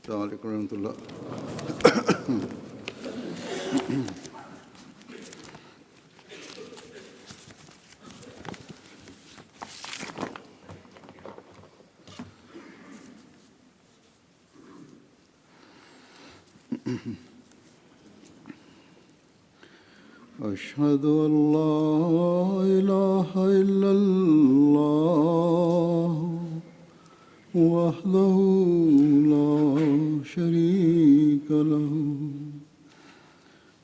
السلام علیکم ورحمۃ اللہ۔ أشهد أن لا إله إلا الله وحده لا شريك له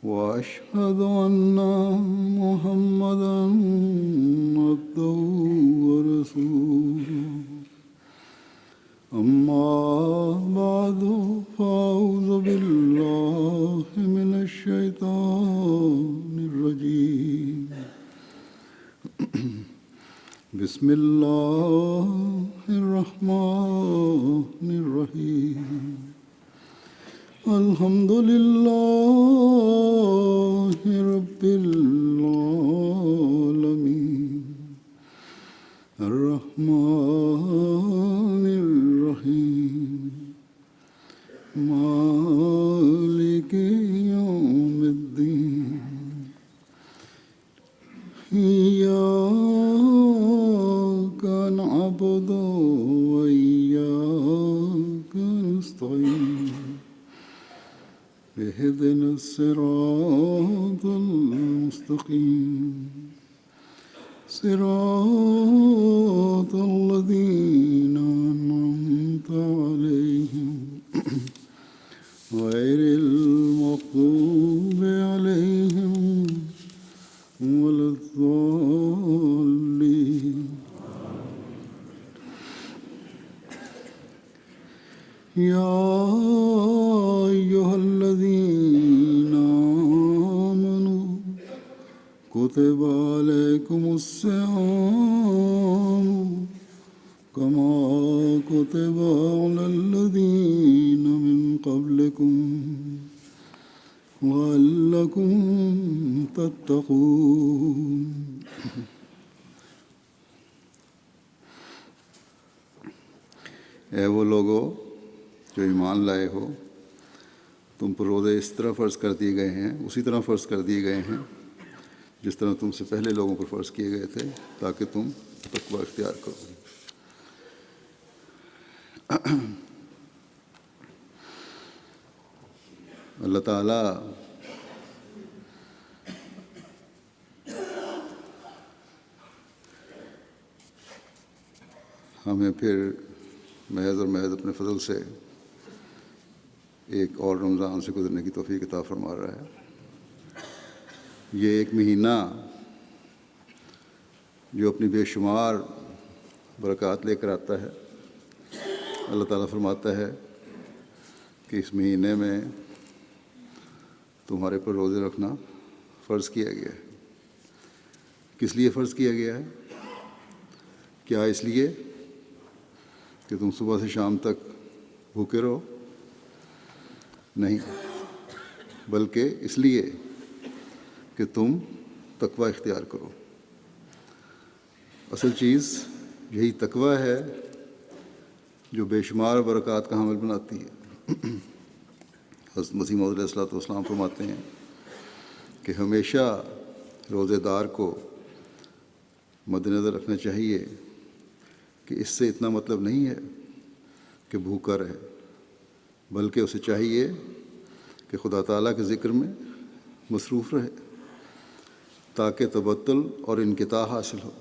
وأشهد أن محمدا عبده ورسوله أما بعد فأعوذ بالله من الشيطان الرجيم بسم الله الرحمن الرحيم الحمد لله رب العالمين الرحمن الرحيم مالك يوم الدين إياك نعبد وإياك نستعين اهدنا الصراط المستقيم صراط الذين أنعمت عليهم غير المغضوب عليهم ولا الضالين يا أيها الذين آمنوا كتب عليكم الصيام كما كتب على الذين من قبلكم لعلكم تتقون۔ اے وہ لوگو جو ایمان لائے ہو، تم پر روزے اس طرح فرض کر دیے گئے ہیں، اسی طرح فرض کر دیے گئے ہیں جس طرح تم سے پہلے لوگوں پر فرض کیے گئے تھے، تاکہ تم تقوی اختیار کرو۔ اللہ تعالیٰ ہمیں پھر محض اور محض اپنے فضل سے ایک اور رمضان سے گزرنے کی توفیق عطا فرما رہا ہے۔ یہ ایک مہینہ جو اپنی بے شمار برکات لے کر آتا ہے۔ اللہ تعالیٰ فرماتا ہے کہ اس مہینے میں تمہارے پر روزے رکھنا فرض کیا گیا ہے۔ کس لیے فرض کیا گیا ہے؟ کیا اس لیے کہ تم صبح سے شام تک بھوکے رہو؟ نہیں، بلکہ اس لیے کہ تم تقوی اختیار کرو۔ اصل چیز یہی تقوی ہے جو بے شمار برکات کا حامل بناتی ہے۔ حضرت مسیح موعود علیہ السلام فرماتے ہیں کہ ہمیشہ روزے دار کو مد نظر رکھنا چاہیے کہ اس سے اتنا مطلب نہیں ہے کہ بھوکا رہے، بلکہ اسے چاہیے کہ خدا تعالیٰ کے ذکر میں مصروف رہے تاکہ تبتل اور انقطاع حاصل ہو۔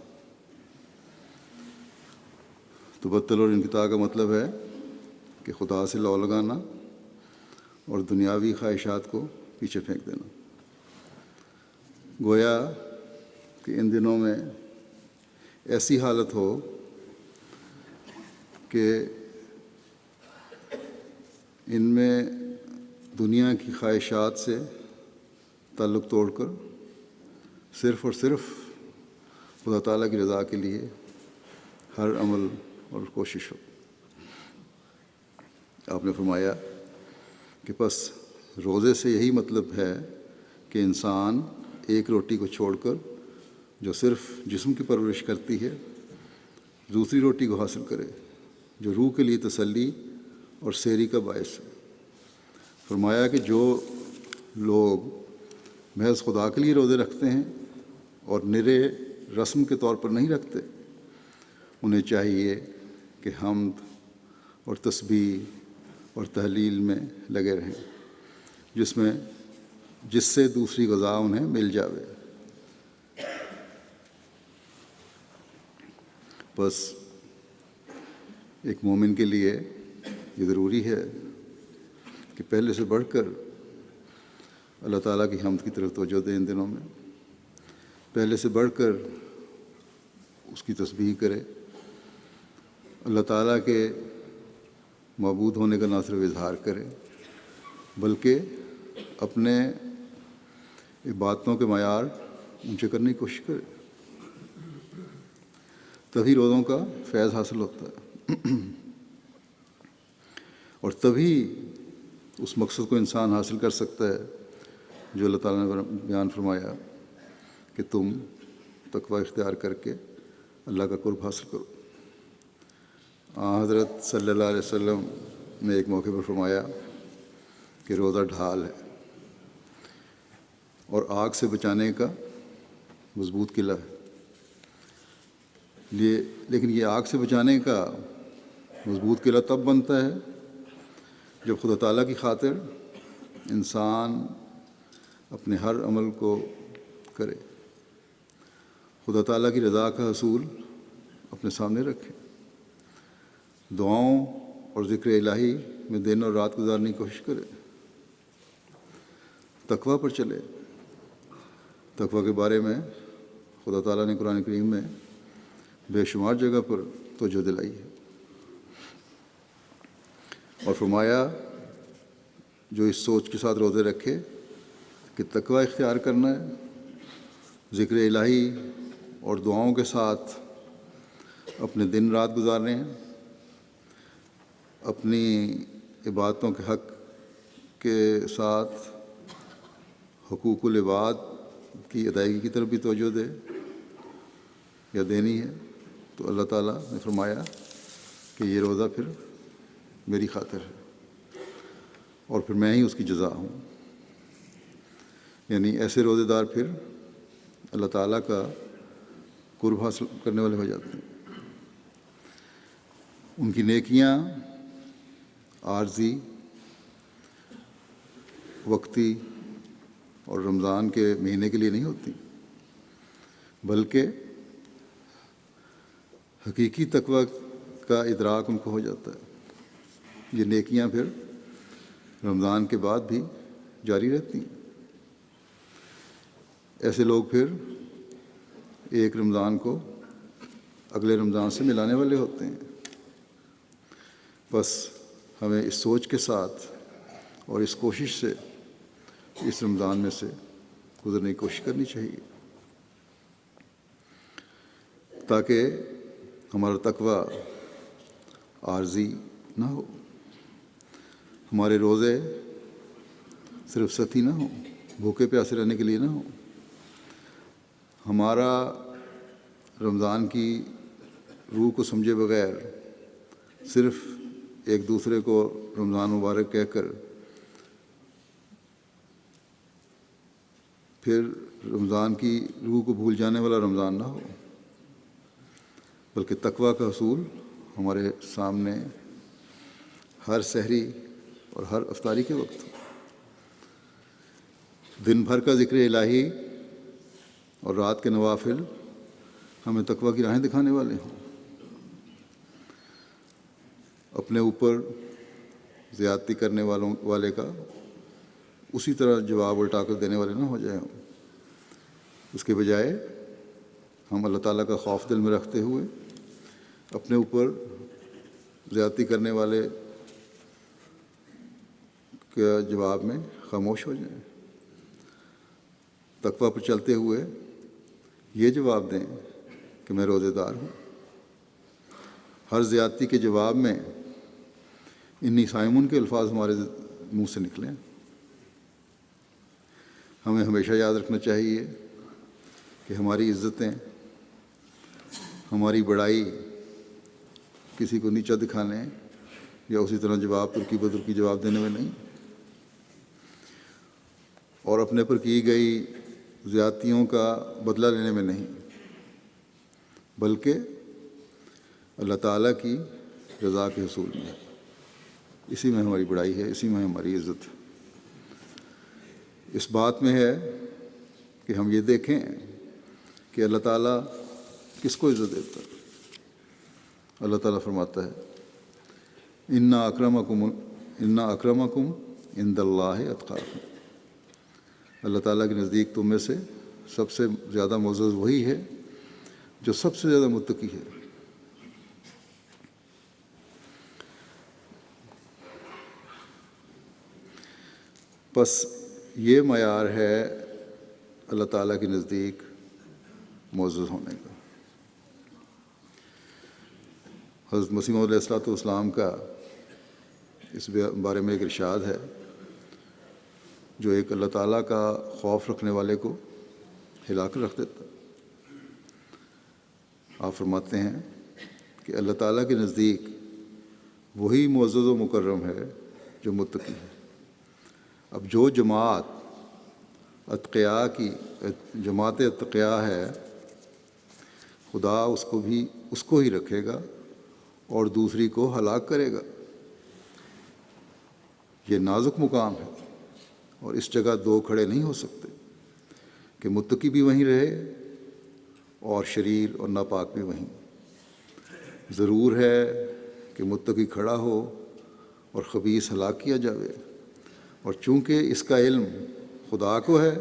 تبتل اور انقطاع کا مطلب ہے کہ خدا سے لو لگانا اور دنیاوی خواہشات کو پیچھے پھینک دینا۔ گویا کہ ان دنوں میں ایسی حالت ہو کہ ان میں دنیا کی خواہشات سے تعلق توڑ کر صرف اور صرف خدا تعالیٰ کی رضا کے لیے ہر عمل اور کوشش ہو۔ آپ نے فرمایا کہ بس روزے سے یہی مطلب ہے کہ انسان ایک روٹی کو چھوڑ کر جو صرف جسم کی پرورش کرتی ہے دوسری روٹی کو حاصل کرے جو روح کے لیے تسلی اور سیری کا باعث ہے۔ فرمایا کہ جو لوگ محض خدا کے لیے روزے رکھتے ہیں اور نرے رسم کے طور پر نہیں رکھتے، انہیں چاہیے کہ حمد اور تسبیح اور تحلیل میں لگے رہیں، جس سے دوسری غذا انہیں مل جاوے۔ بس ایک مومن کے لیے یہ ضروری ہے کہ پہلے سے بڑھ کر اللہ تعالیٰ کی حمد کی طرف توجہ دے، ان دنوں میں پہلے سے بڑھ کر اس کی تسبیح کرے، اللہ تعالیٰ کے معبود ہونے کا نہ صرف اظہار کرے بلکہ اپنے عبادتوں کے معیار اونچے کرنے کی کوشش کرے، تبھی روزوں کا فیض حاصل ہوتا ہے، اور تبھی اس مقصد کو انسان حاصل کر سکتا ہے جو اللہ تعالیٰ نے بیان فرمایا کہ تم تقوی اختیار کر کے اللہ کا قرب حاصل کرو۔ حضرت صلی اللہ علیہ وسلم نے ایک موقع پر فرمایا کہ روزہ ڈھال ہے اور آگ سے بچانے کا مضبوط قلعہ ہے، لیکن یہ آگ سے بچانے کا مضبوط قلعہ تب بنتا ہے جب خدا تعالیٰ کی خاطر انسان اپنے ہر عمل کو کرے، خدا تعالیٰ کی رضا کا حصول اپنے سامنے رکھے، دعاؤں اور ذکر الہی میں دن اور رات گزارنے کی کوشش کرے، تقوی پر چلے۔ تقوی کے بارے میں خدا تعالیٰ نے قرآن کریم میں بے شمار جگہ پر توجہ دلائی ہے اور فرمایا جو اس سوچ کے ساتھ روزے رکھے کہ تقوی اختیار کرنا ہے، ذکر الہی اور دعاؤں کے ساتھ اپنے دن رات گزارنے ہیں، اپنی عبادتوں کے حق کے ساتھ حقوق العباد کی ادائیگی کی طرف بھی توجہ دے یا دینی ہے، تو اللہ تعالیٰ نے فرمایا کہ یہ روزہ پھر میری خاطر ہے اور پھر میں ہی اس کی جزا ہوں۔ یعنی ایسے روزے دار پھر اللہ تعالیٰ کا قرب حاصل کرنے والے ہو جاتے ہیں، ان کی نیکیاں عارضی، وقتی اور رمضان کے مہینے کے لیے نہیں ہوتی، بلکہ حقیقی تقوی کا ادراک ان کو ہو جاتا ہے۔ یہ نیکیاں پھر رمضان کے بعد بھی جاری رہتی ہیں۔ ایسے لوگ پھر ایک رمضان کو اگلے رمضان سے ملانے والے ہوتے ہیں۔ بس ہمیں اس سوچ کے ساتھ اور اس کوشش سے اس رمضان میں سے گزرنے کی کوشش کرنی چاہیے تاکہ ہمارا تقوی عارضی نہ ہو، ہمارے روزے صرف سطحی نہ ہوں، بھوکے پیاسے رہنے کے لیے نہ ہوں، ہمارا رمضان کی روح کو سمجھے بغیر صرف ایک دوسرے کو رمضان مبارک کہہ کر پھر رمضان کی روح کو بھول جانے والا رمضان نہ ہو، بلکہ تقوی کا حصول ہمارے سامنے ہر سحری اور ہر افطاری کے وقت ہو۔ دن بھر کا ذکر الہی اور رات کے نوافل ہمیں تقوی کی راہیں دکھانے والے ہوں، اپنے اوپر زیادتی کرنے والے کا اسی طرح جواب الٹا کر دینے والے نہ ہو جائیں۔ اس کے بجائے ہم اللہ تعالیٰ کا خوف دل میں رکھتے ہوئے اپنے اوپر زیادتی کرنے والے کے جواب میں خاموش ہو جائیں، تقوی پر چلتے ہوئے یہ جواب دیں کہ میں روزے دار ہوں۔ ہر زیادتی کے جواب میں انہی صائمون کے الفاظ ہمارے منہ سے نکلیں۔ ہمیں ہمیشہ یاد رکھنا چاہیے کہ ہماری عزتیں، ہماری بڑائی کسی کو نیچا دکھانے یا اسی طرح جواب ترکی بدرکی جواب دینے میں نہیں، اور اپنے پر کی گئی زیادتیوں کا بدلہ لینے میں نہیں، بلکہ اللہ تعالیٰ کی رضا کے حصول میں ہے۔ اسی میں ہماری بڑائی ہے، اسی میں ہماری عزت ہے۔ اس بات میں ہے کہ ہم یہ دیکھیں کہ اللہ تعالیٰ کس کو عزت دیتا ہے۔ اللہ تعالیٰ فرماتا ہے انا اکرمکم عند اللہ اتقاکم، اللہ تعالیٰ کے نزدیک تم میں سے سب سے زیادہ معزز وہی ہے جو سب سے زیادہ متقی ہے۔ بس یہ معیار ہے اللہ تعالیٰ کے نزدیک معزز ہونے کا۔ حضرت مسیح موعود علیہ السلام کا اس بارے میں ایک ارشاد ہے جو ایک اللہ تعالیٰ کا خوف رکھنے والے کو ہلا کر رکھ دیتا۔ آپ فرماتے ہیں کہ اللہ تعالیٰ کے نزدیک وہی معزز و مکرم ہے جو متقی ہے۔ اب جو جماعت اتقیاء کی جماعت اتقیاء ہے، خدا اس کو ہی رکھے گا اور دوسری کو ہلاک کرے گا۔ یہ نازک مقام ہے اور اس جگہ دو کھڑے نہیں ہو سکتے کہ متقی بھی وہیں رہے اور شریر اور ناپاک بھی وہیں۔ ضرور ہے کہ متقی کھڑا ہو اور خبیث ہلاک کیا جاوے، اور چونکہ اس کا علم خدا کو ہے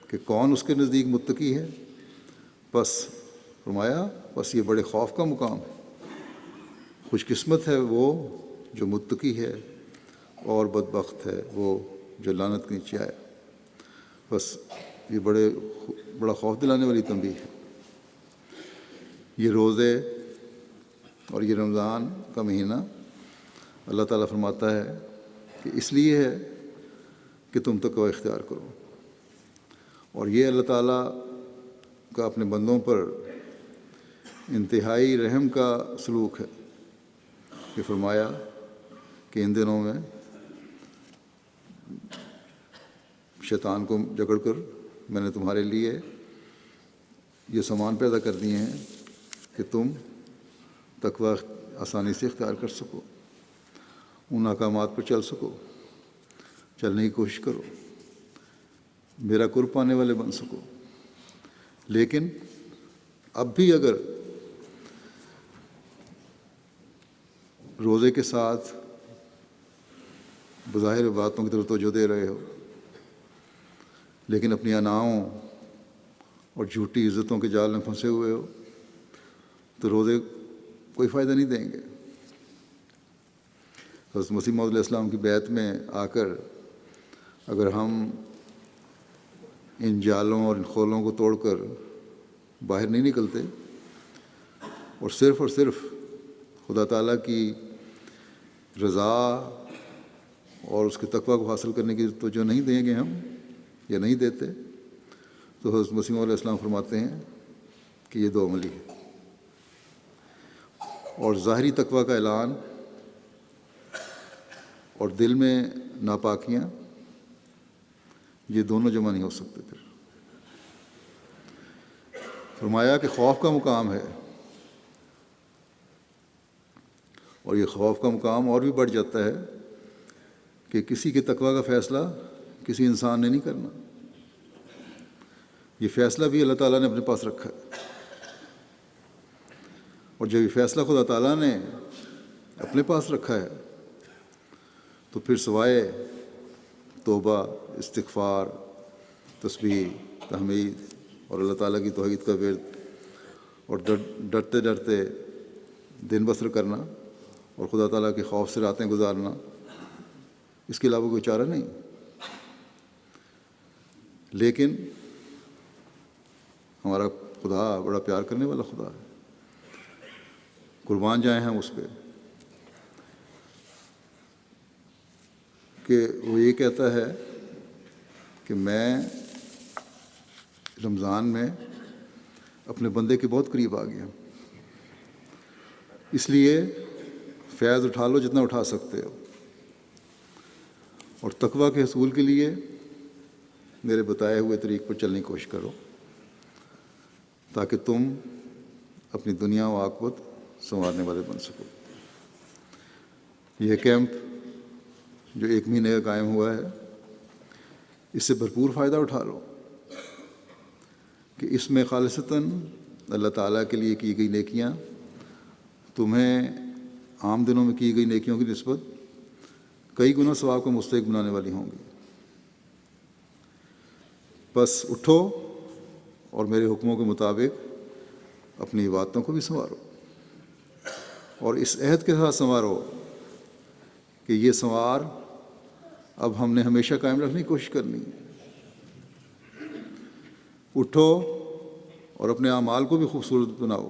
کہ کون اس کے نزدیک متقی ہے، بس فرمایا بس یہ بڑے خوف کا مقام ہے۔ خوش قسمت ہے وہ جو متقی ہے، اور بدبخت ہے وہ جو لعنت کے نیچے آیا۔ بس یہ بڑا خوف دلانے والی تنبیہ ہے۔ یہ روزے اور یہ رمضان کا مہینہ اللہ تعالیٰ فرماتا ہے کہ اس لیے ہے کہ تم تقوی اختیار کرو، اور یہ اللہ تعالیٰ کا اپنے بندوں پر انتہائی رحم کا سلوک ہے کہ فرمایا کہ ان دنوں میں شیطان کو جکڑ کر میں نے تمہارے لیے یہ سامان پیدا کر دیے ہیں کہ تم تقوی آسانی سے اختیار کر سکو، ان احکامات پر چل سکو، چلنے کی کوشش کرو، میرا قرب پانے والے بن سکو۔ لیکن اب بھی اگر روزے کے ساتھ بظاہر باتوں کی طرف توجہ دے رہے ہو، لیکن اپنی اناؤں اور جھوٹی عزتوں کے جال میں پھنسے ہوئے ہو، تو روزے کوئی فائدہ نہیں دیں گے۔ حضرت مسیح موعود علیہ السلام کی بیعت میں آ کر اگر ہم ان جالوں اور ان خولوں کو توڑ کر باہر نہیں نکلتے اور صرف خدا تعالیٰ کی رضا اور اس کے تقوی کو حاصل کرنے کی توجہ نہیں دیں گے ہم یا نہیں دیتے، تو حضرت مسیح موعود علیہ السلام فرماتے ہیں کہ یہ دو عملی ہے۔ اور ظاہری تقوی کا اعلان اور دل میں ناپاکیاں، یہ دونوں جمع نہیں ہو سکتے۔ پھر فرمایا کہ خوف کا مقام ہے، اور یہ خوف کا مقام اور بھی بڑھ جاتا ہے کہ کسی کے تقوی کا فیصلہ کسی انسان نے نہیں کرنا، یہ فیصلہ بھی اللہ تعالیٰ نے اپنے پاس رکھا ہے۔ اور جب یہ فیصلہ خدا تعالیٰ نے اپنے پاس رکھا ہے تو پھر سوائے توبہ، استغفار، تسبیح، تحمید اور اللہ تعالیٰ کی توحید کا ورد اور ڈرتے ڈرتے دن بسر کرنا اور خدا تعالیٰ کے خوف سے راتیں گزارنا، اس کے علاوہ کوئی چارہ نہیں۔ لیکن ہمارا خدا بڑا پیار کرنے والا خدا ہے، قربان جائیں ہم اس پہ کہ وہ یہ کہتا ہے کہ میں رمضان میں اپنے بندے کے بہت قریب آ گیا، اس لیے فیض اٹھا لو جتنا اٹھا سکتے ہو، اور تقویٰ کے حصول کے لیے میرے بتائے ہوئے طریق پر چلنے کی کوشش کرو تاکہ تم اپنی دنیا و عاقبت سنوارنے والے بن سکو۔ یہ کیمپ جو 1 مہینے کا قائم ہوا ہے، اس سے بھرپور فائدہ اٹھا لو کہ اس میں خالصتاً اللہ تعالیٰ کے لیے کی گئی نیکیاں تمہیں عام دنوں میں کی گئی نیکیوں کی نسبت کئی گنا ثواب کا مستحق بنانے والی ہوں گی۔ بس اٹھو اور میرے حکموں کے مطابق اپنی عبادتوں کو بھی سنوارو، اور اس عہد کے ساتھ سنوارو کہ یہ سنوار اب ہم نے ہمیشہ قائم رکھنے کی کوشش کرنی ہے۔ اٹھو اور اپنے اعمال کو بھی خوبصورت بناؤ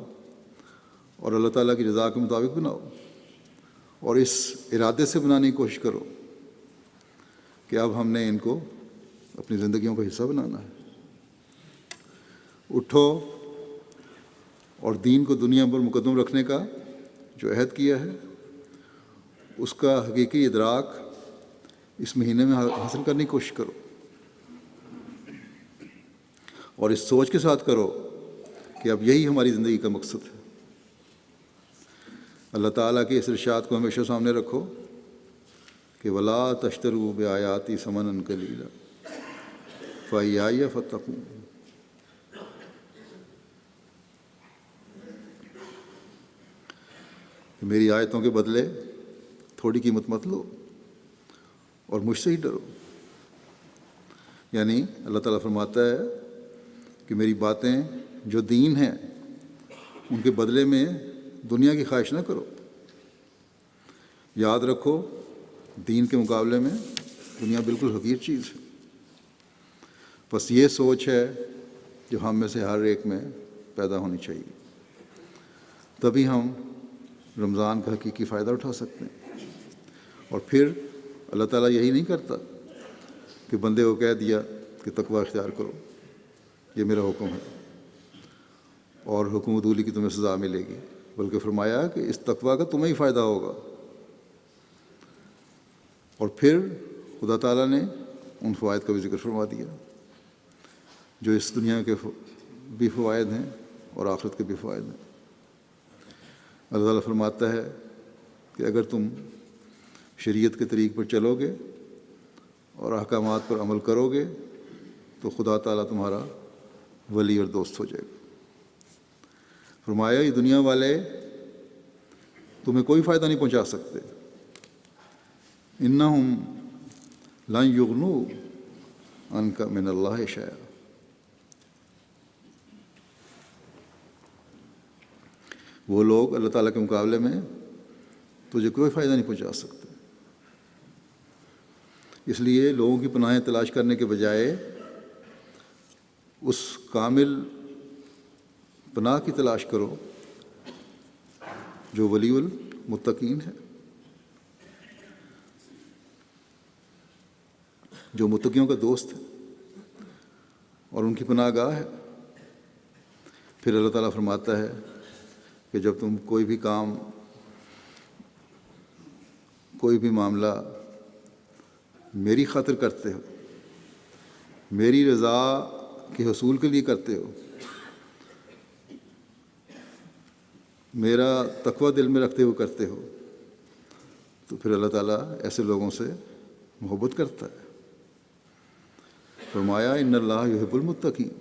اور اللہ تعالیٰ کی رضا کے مطابق بناؤ، اور اس ارادے سے بنانے کی کوشش کرو کہ اب ہم نے ان کو اپنی زندگیوں کا حصہ بنانا ہے۔ اٹھو اور دین کو دنیا پر مقدم رکھنے کا جو عہد کیا ہے اس کا حقیقی ادراک اس مہینے میں حاصل کرنے کی کوشش کرو، اور اس سوچ کے ساتھ کرو کہ اب یہی ہماری زندگی کا مقصد ہے۔ اللہ تعالیٰ کے اس ارشاد کو ہمیشہ سامنے رکھو کہ وَلَا تَشْتَرُوا بِآيَاتِي ثَمَنًا قَلِيلًا فَإِيَّايَ فَاتَّقُونِ۔ میری آیتوں کے بدلے تھوڑی قیمت مت لو اور مجھ سے ہی ڈرو۔ یعنی اللہ تعالیٰ فرماتا ہے کہ میری باتیں جو دین ہیں ان کے بدلے میں دنیا کی خواہش نہ کرو۔ یاد رکھو دین کے مقابلے میں دنیا بالکل حقیر چیز ہے۔ بس یہ سوچ ہے جو ہم میں سے ہر ایک میں پیدا ہونی چاہیے، تبھی ہم رمضان کا حقیقی فائدہ اٹھا سکتے ہیں۔ اور پھر اللہ تعالیٰ یہی نہیں کرتا کہ بندے کو کہہ دیا کہ تقویٰ اختیار کرو، یہ میرا حکم ہے اور حکم عدولی کی تمہیں سزا ملے گی، بلکہ فرمایا کہ اس تقویٰ کا تمہیں ہی فائدہ ہوگا۔ اور پھر خدا تعالیٰ نے ان فوائد کا بھی ذکر فرما دیا جو اس دنیا کے بھی فوائد ہیں اور آخرت کے بھی فوائد ہیں۔ اللہ تعالیٰ فرماتا ہے کہ اگر تم شریعت کے طریق پر چلو گے اور احکامات پر عمل کرو گے تو خدا تعالیٰ تمہارا ولی اور دوست ہو جائے گا۔ فرمایا یہ دنیا والے تمہیں کوئی فائدہ نہیں پہنچا سکتے، انہم لن یغنوا عنک من اللہ شیئا۔ وہ لوگ اللہ تعالیٰ کے مقابلے میں تجھے کوئی فائدہ نہیں پہنچا سکتے۔ اس لیے لوگوں کی پناہیں تلاش کرنے کے بجائے اس کامل پناہ کی تلاش کرو جو ولی المتقین ہے، جو متقیوں کا دوست ہے اور ان کی پناہ گاہ ہے۔ پھر اللہ تعالیٰ فرماتا ہے کہ جب تم کوئی بھی کام، کوئی بھی معاملہ میری خاطر کرتے ہو، میری رضا کے حصول کے لیے کرتے ہو، میرا تقویٰ دل میں رکھتے ہوئے کرتے ہو، تو پھر اللہ تعالیٰ ایسے لوگوں سے محبت کرتا ہے۔ فرمایا ان اللہ یحب المتقین،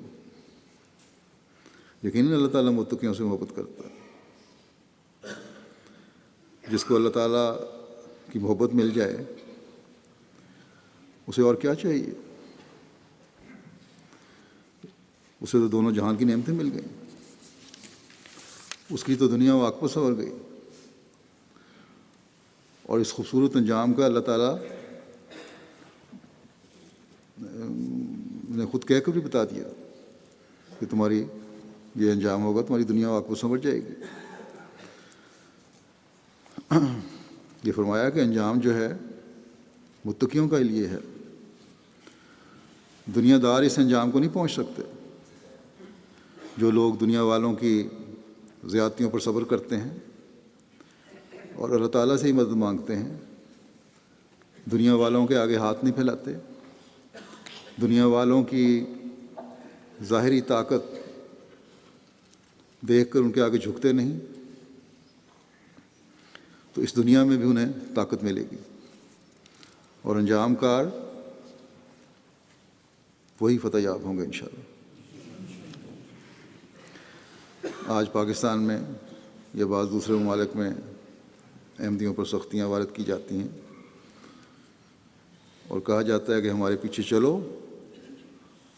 یقیناً اللہ تعالیٰ متقیوں سے محبت کرتا ہے۔ جس کو اللہ تعالیٰ کی محبت مل جائے اسے اور کیا چاہیے؟ اسے تو دونوں جہان کی نعمتیں مل گئیں، اس کی تو دنیا و عاقبت سنور گئی، اور اس خوبصورت انجام کا اللہ تعالیٰ نے خود کہہ کر بھی بتا دیا کہ تمہاری یہ انجام ہوگا، تمہاری دنیا و عاقبت سنور جائے گی۔ یہ فرمایا کہ انجام جو ہے متقیوں کا لیے ہے، دنیا دار اس انجام کو نہیں پہنچ سکتے۔ جو لوگ دنیا والوں کی زیادتیوں پر صبر کرتے ہیں اور اللہ تعالیٰ سے ہی مدد مانگتے ہیں، دنیا والوں کے آگے ہاتھ نہیں پھیلاتے، دنیا والوں کی ظاہری طاقت دیکھ کر ان کے آگے جھکتے نہیں، تو اس دنیا میں بھی انہیں طاقت ملے گی، اور انجام کار وہی فتح یاب ہوں گے انشاءاللہ۔ آج پاکستان میں یا بعض دوسرے ممالک میں احمدیوں پر سختیاں وارد کی جاتی ہیں اور کہا جاتا ہے کہ ہمارے پیچھے چلو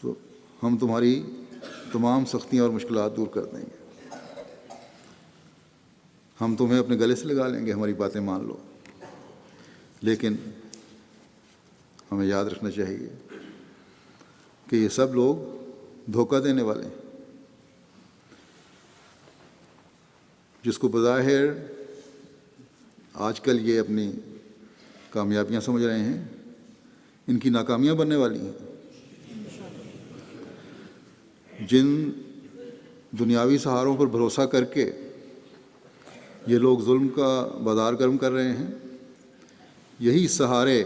تو ہم تمہاری تمام سختیاں اور مشکلات دور کر دیں گے، ہم تمہیں اپنے گلے سے لگا لیں گے، ہماری باتیں مان لو۔ لیکن ہمیں یاد رکھنا چاہیے کہ یہ سب لوگ دھوکہ دینے والے ہیں۔ جس کو بظاہر آج کل یہ اپنی کامیابیاں سمجھ رہے ہیں، ان کی ناکامیاں بننے والی ہیں۔ جن دنیاوی سہاروں پر بھروسہ کر کے یہ لوگ ظلم کا بازار گرم کر رہے ہیں، یہی سہارے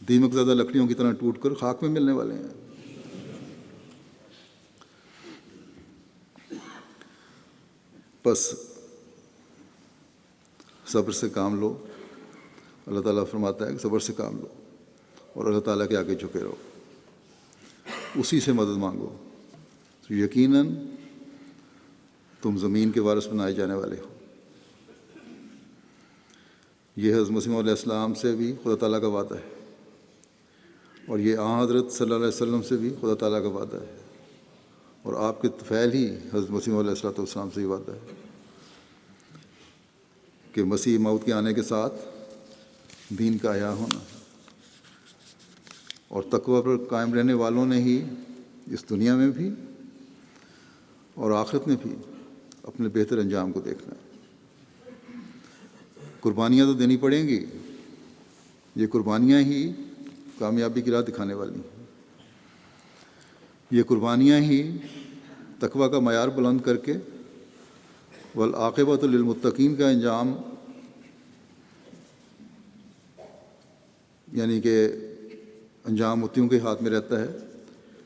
دیمک زدہ لکڑیوں کی طرح ٹوٹ کر خاک میں ملنے والے ہیں۔ بس صبر سے کام لو، اللہ تعالیٰ فرماتا ہے کہ صبر سے کام لو اور اللہ تعالیٰ کے آگے جھکے رہو، اسی سے مدد مانگو، تو یقیناً تم زمین کے وارث بنائے جانے والے ہو۔ یہ حضرت مسیح علیہ السلام سے بھی خدا تعالیٰ کا وعدہ ہے، اور یہ حضرت صلی اللہ علیہ وسلم سے بھی خدا تعالیٰ کا وعدہ ہے، اور آپ کے طفیل ہی حضرت مسیح علیہ السلام سے ہی وعدہ ہے کہ مسیح موت کے آنے کے ساتھ دین کا احیاء ہونا ہے، اور تقوی پر قائم رہنے والوں نے ہی اس دنیا میں بھی اور آخرت میں بھی اپنے بہتر انجام کو دیکھنا ہے۔ قربانیاں تو دینی پڑیں گی، یہ قربانیاں ہی کامیابی کی راہ دکھانے والی ہیں، یہ قربانیاں ہی تقوی کا معیار بلند کر کے والعاقبۃ للمتقین کا انجام، یعنی کہ انجام متقیوں کے ہاتھ میں رہتا ہے،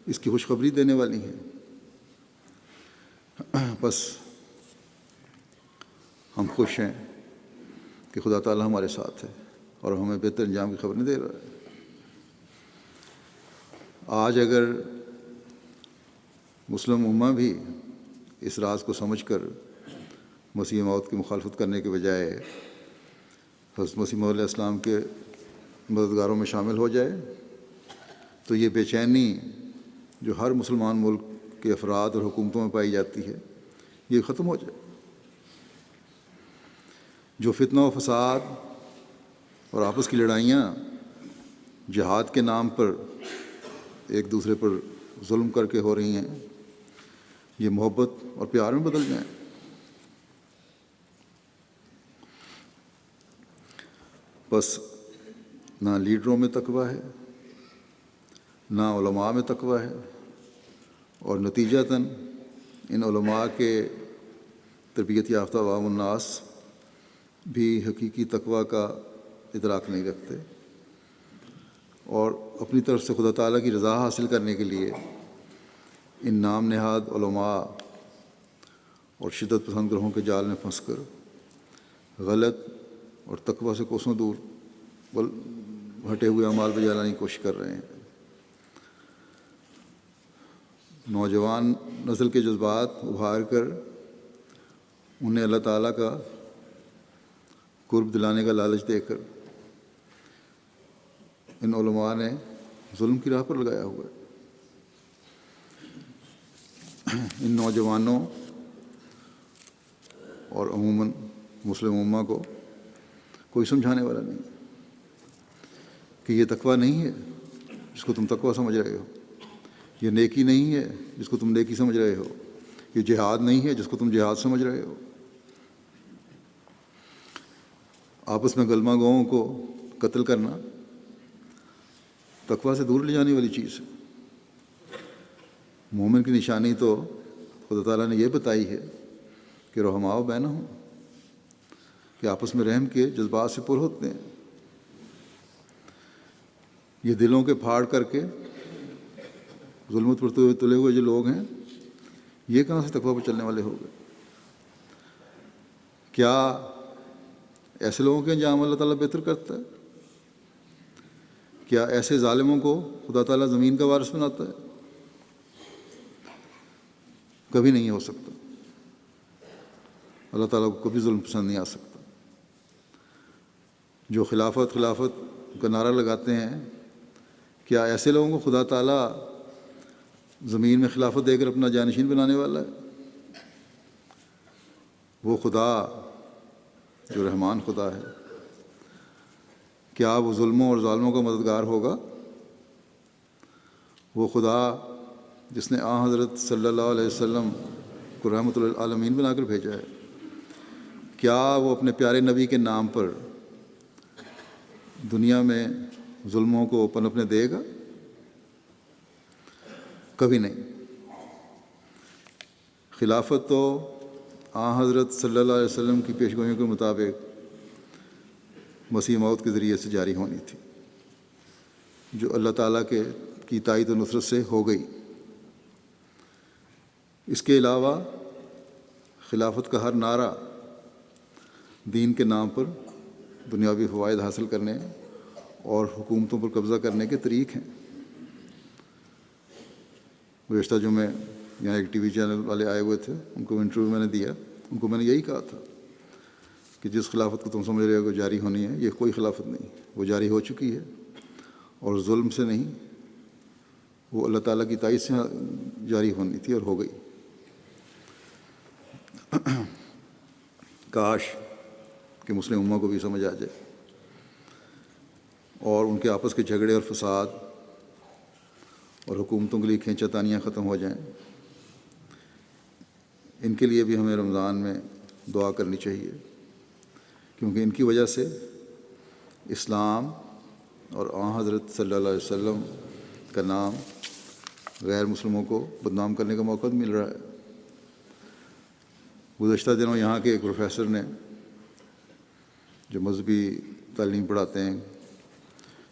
اس کی خوشخبری دینے والی ہیں۔ بس ہم خوش ہیں کہ خدا تعالیٰ ہمارے ساتھ ہے اور ہمیں بہتر انجام کی خبریں دے رہا ہے۔ آج اگر مسلم امہ بھی اس راز کو سمجھ کر مسیح موت کی مخالفت کرنے کے بجائے حضرت مسیح علیہ السلام کے مددگاروں میں شامل ہو جائے، تو یہ بے چینی جو ہر مسلمان ملک کے افراد اور حکومتوں میں پائی جاتی ہے، یہ ختم ہو جائے۔ جو فتنہ و فساد اور آپس کی لڑائیاں جہاد کے نام پر ایک دوسرے پر ظلم کر کے ہو رہی ہیں، یہ محبت اور پیار میں بدل جائیں۔ بس نہ لیڈروں میں تقویٰ ہے، نہ علماء میں تقویٰ ہے، اور نتیجتاً ان علماء کے تربیت یافتہ عوام الناس بھی حقیقی تقویٰ کا ادراک نہیں رکھتے، اور اپنی طرف سے خدا تعالیٰ کی رضا حاصل کرنے کے لیے ان نام نہاد علماء اور شدت پسند گروہوں کے جال میں پھنس کر غلط اور تقویٰ سے کوسوں دور ہٹے ہوئے اعمال پہ جلانے کی کوشش کر رہے ہیں۔ نوجوان نسل کے جذبات ابھار کر انہیں اللہ تعالیٰ کا قرب دلانے کا لالچ دے کر ان علماء نے ظلم کی راہ پر لگایا ہوا ہے۔ ان نوجوانوں اور عموماً مسلم امہ کو کوئی سمجھانے والا نہیں کہ یہ تقویٰ نہیں ہے جس کو تم تقویٰ سمجھ رہے ہو، یہ نیکی نہیں ہے جس کو تم نیکی سمجھ رہے ہو، یہ جہاد نہیں ہے جس کو تم جہاد سمجھ رہے ہو۔ آپس میں گلما گاؤں کو قتل کرنا تقویٰ سے دور لے جانے والی چیز ہے۔ مومن کی نشانی تو خدا تعالیٰ نے یہ بتائی ہے کہ رحماء بینہم، کہ آپس میں رحم کے جذبات سے پر ہوتے ہیں۔ یہ دلوں کے پھاڑ کر کے ظلمت پر تلے ہوئے جو لوگ ہیں، یہ کہاں سے تقویٰ پر چلنے والے ہو گئے؟ کیا ایسے لوگوں کے انجام اللہ تعالیٰ بہتر کرتا ہے؟ کیا ایسے ظالموں کو خدا تعالیٰ زمین کا وارث بناتا ہے؟ کبھی نہیں ہو سکتا۔ اللہ تعالیٰ کو کبھی ظلم پسند نہیں آ سکتا۔ جو خلافت کا نعرہ لگاتے ہیں، کیا ایسے لوگوں کو خدا تعالیٰ زمین میں خلافت دے کر اپنا جانشین بنانے والا ہے؟ وہ خدا جو رحمان خدا ہے، کیا وہ ظلموں اور ظالموں کا مددگار ہوگا؟ وہ خدا جس نے حضرت صلی اللہ علیہ وسلم کو رحمۃ للعالمین بنا کر بھیجا ہے، کیا وہ اپنے پیارے نبی کے نام پر دنیا میں ظلموں کو پنپنے دے گا؟ کبھی نہیں۔ خلافت تو حضرت صلی اللہ علیہ وسلم کی پیشگوئیوں کے مطابق مسیح موعود کے ذریعے سے جاری ہونی تھی، جو اللہ تعالیٰ کی تائید و نصرت سے ہو گئی۔ اس کے علاوہ خلافت کا ہر نعرہ دین کے نام پر دنیاوی فوائد حاصل کرنے اور حکومتوں پر قبضہ کرنے کے طریق ہیں۔ گزشتہ جمعے یہاں ایک ٹی وی چینل والے آئے ہوئے تھے، ان کو انٹرویو میں نے دیا، ان کو میں نے یہی کہا تھا کہ جس خلافت کو تم سمجھ رہے ہو کہ جاری ہونی ہے، یہ کوئی خلافت نہیں، وہ جاری ہو چکی ہے، اور ظلم سے نہیں، وہ اللہ تعالیٰ کی تائید سے جاری ہونی تھی اور ہو گئی۔ کاش کہ مسلم امہ کو بھی سمجھ آ جائے اور ان کے آپس کے جھگڑے اور فساد اور حکومتوں کے لیے کھینچا تانیاں ختم ہو جائیں۔ ان کے لیے بھی ہمیں رمضان میں دعا کرنی چاہیے، کیونکہ ان کی وجہ سے اسلام اور حضرت صلی اللہ علیہ وسلم کا نام غیر مسلموں کو بدنام کرنے کا موقع مل رہا ہے۔ گزشتہ دنوں یہاں کے ایک پروفیسر نے، جو مذہبی تعلیم پڑھاتے ہیں،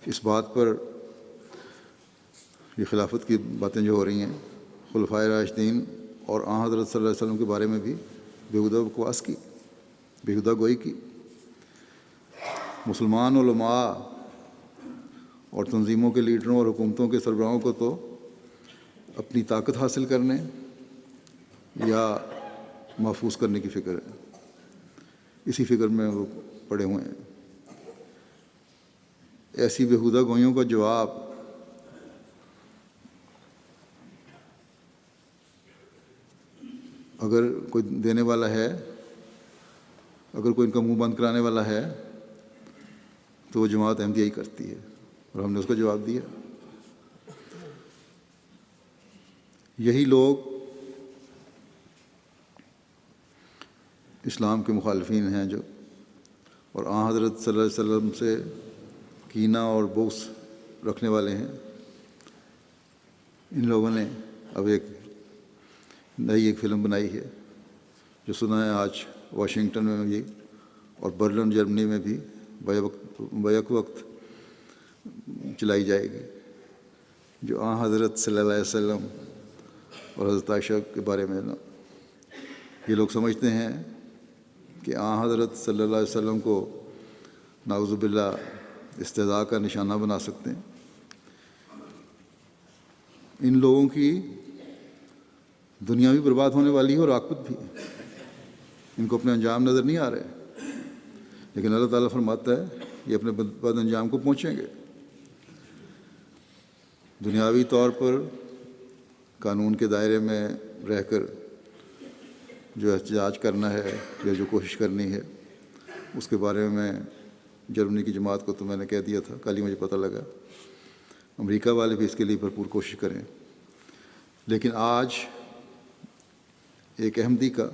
اس بات پر یہ خلافت کی باتیں جو ہو رہی ہیں، خلفائے راشدین اور حضرت صلی اللہ علیہ وسلم کے بارے میں بھی بےہودہ بکواس کی، بےہودہ گوئی کی۔ مسلمان علماء اور تنظیموں کے لیڈروں اور حکومتوں کے سربراہوں کو تو اپنی طاقت حاصل کرنے یا محفوظ کرنے کی فکر ہے، اسی فکر میں وہ پڑے ہوئے ہیں۔ ایسی بےہودہ گوئیوں کا جواب اگر کوئی دینے والا ہے، اگر کوئی ان کا منہ بند کرانے والا ہے، تو وہ جماعت احمدیہ ہی کرتی ہے، اور ہم نے اس کا جواب دیا۔ یہی لوگ اسلام کے مخالفین ہیں جو، اور حضرت صلی اللہ علیہ وسلم سے کینہ اور بغض رکھنے والے ہیں۔ ان لوگوں نے اب ایک نئی فلم بنائی ہے، جو سنا ہے آج واشنگٹن میں بھی اور برلن جرمنی میں بھی بیک وقت چلائی جائے گی، جو حضرت صلی اللہ علیہ وسلم اور حضرت عائشہ کے بارے میں نا، یہ لوگ سمجھتے ہیں کہ حضرت صلی اللہ علیہ وسلم کو نعوذ باللہ استہزاء کا نشانہ بنا سکتے ہیں۔ ان لوگوں کی دنیا بھی برباد ہونے والی ہے اور عاقبت بھی۔ ان کو اپنے انجام نظر نہیں آ رہے، لیکن اللہ تعالیٰ فرماتا ہے یہ اپنے بد انجام کو پہنچیں گے۔ دنیاوی طور پر قانون کے دائرے میں رہ کر جو احتجاج کرنا ہے یا جو کوشش کرنی ہے، اس کے بارے میں جرمنی کی جماعت کو تو میں نے کہہ دیا تھا، کل ہی مجھے پتہ لگا۔ امریکہ والے بھی اس کے لیے بھرپور کوشش کریں، لیکن آج ایک احمدی کا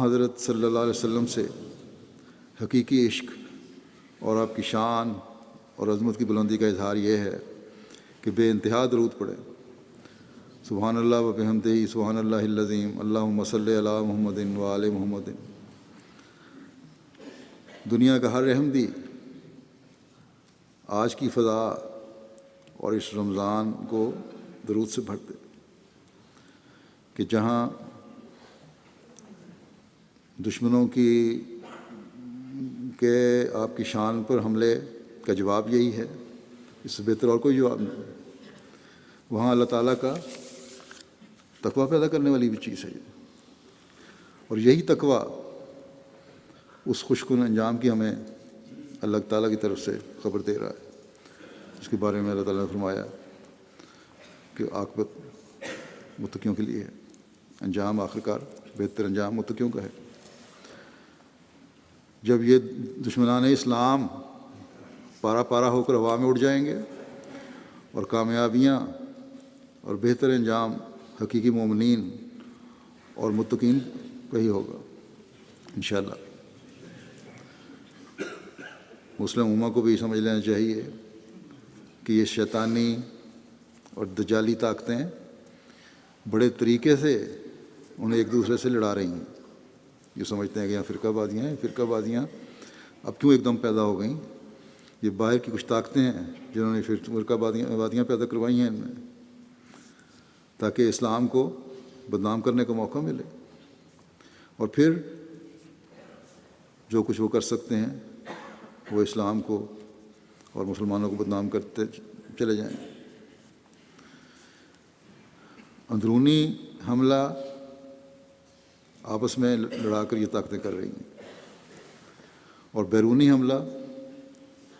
حضرت صلی اللہ علیہ وسلم سے حقیقی عشق اور آپ کی شان اور عظمت کی بلندی کا اظہار یہ ہے کہ بے انتہا درود پڑھیں، سبحان اللہ و بحمدہ سبحان اللہ العظیم، اللہم صلی علی محمد و آل محمد۔ دنیا کا ہر احمدی آج کی فضا اور اس رمضان کو درود سے بھر دے کہ جہاں دشمنوں کے آپ کی شان پر حملے کا جواب یہی ہے، اس سے بہتر اور کوئی جواب نہیں، وہاں اللہ تعالیٰ کا تقویٰ پیدا کرنے والی بھی چیز ہے یہ، اور یہی تقویٰ اس خوشکن انجام کی ہمیں اللہ تعالیٰ کی طرف سے خبر دے رہا ہے، اس کے بارے میں اللہ تعالیٰ نے فرمایا کہ عاقبت متقیوں کے لیے ہے، انجام آخرکار بہتر انجام متقیوں کا ہے۔ جب یہ دشمنان اسلام پارا پارا ہو کر ہوا میں اڑ جائیں گے اور کامیابیاں اور بہتر انجام حقیقی مومنین اور متقین کا ہی ہوگا انشاءاللہ۔ مسلم امہ کو بھی سمجھ لینا چاہیے کہ یہ شیطانی اور دجالی طاقتیں بڑے طریقے سے انہیں ایک دوسرے سے لڑا رہی ہیں۔ یہ سمجھتے ہیں کہ یہاں فرقہ بازیاں اب کیوں ایک دم پیدا ہو گئیں، یہ باہر کی کچھ طاقتیں ہیں جنہوں نے فرقہ بازیاں پیدا کروائی ہیں ان میں، تاکہ اسلام کو بدنام کرنے کا موقع ملے، اور پھر جو کچھ وہ کر سکتے ہیں وہ اسلام کو اور مسلمانوں کو بدنام کرتے چلے جائیں۔ اندرونی حملہ آپس میں لڑا کر یہ طاقتیں کر رہی ہیں، اور بیرونی حملہ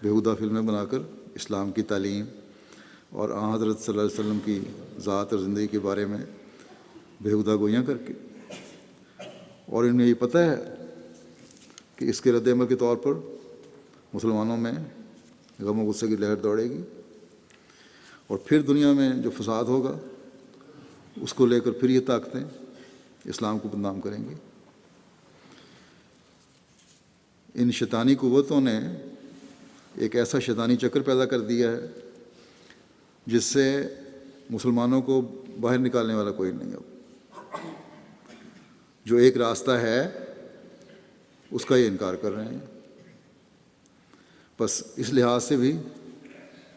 بیہودہ فلمیں بنا کر اسلام کی تعلیم اور آن حضرت صلی اللہ علیہ وسلم کی ذات اور زندگی کے بارے میں بیہودہ گوئیاں کر کے، اور انہیں یہ پتہ ہے کہ اس کے رد عمل کے طور پر مسلمانوں میں غم و غصے کی لہر دوڑے گی، اور پھر دنیا میں جو فساد ہوگا اس کو لے کر پھر یہ طاقتیں اسلام کو بدنام کریں گی۔ ان شیطانی قوتوں نے ایک ایسا شیطانی چکر پیدا کر دیا ہے جس سے مسلمانوں کو باہر نکالنے والا کوئی نہیں۔ اب جو ایک راستہ ہے اس کا یہ انکار کر رہے ہیں۔ بس اس لحاظ سے بھی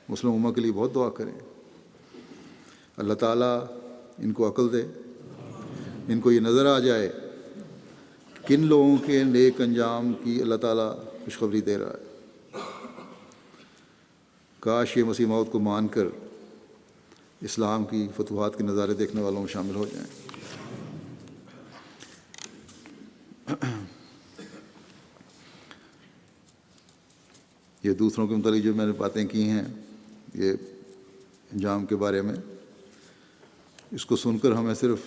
مسلم امہ کے لیے بہت دعا کریں، اللہ تعالیٰ ان کو عقل دے، ان کو یہ نظر آ جائے کن لوگوں کے نیک انجام کی اللہ تعالیٰ خوشخبری دے رہا ہے۔ کاش یہ مسیح موعود کو مان کر اسلام کی فتوحات کے نظارے دیکھنے والوں میں شامل ہو جائیں۔ یہ دوسروں کے متعلق جو میں نے باتیں کی ہیں یہ انجام کے بارے میں، اس کو سن کر ہمیں صرف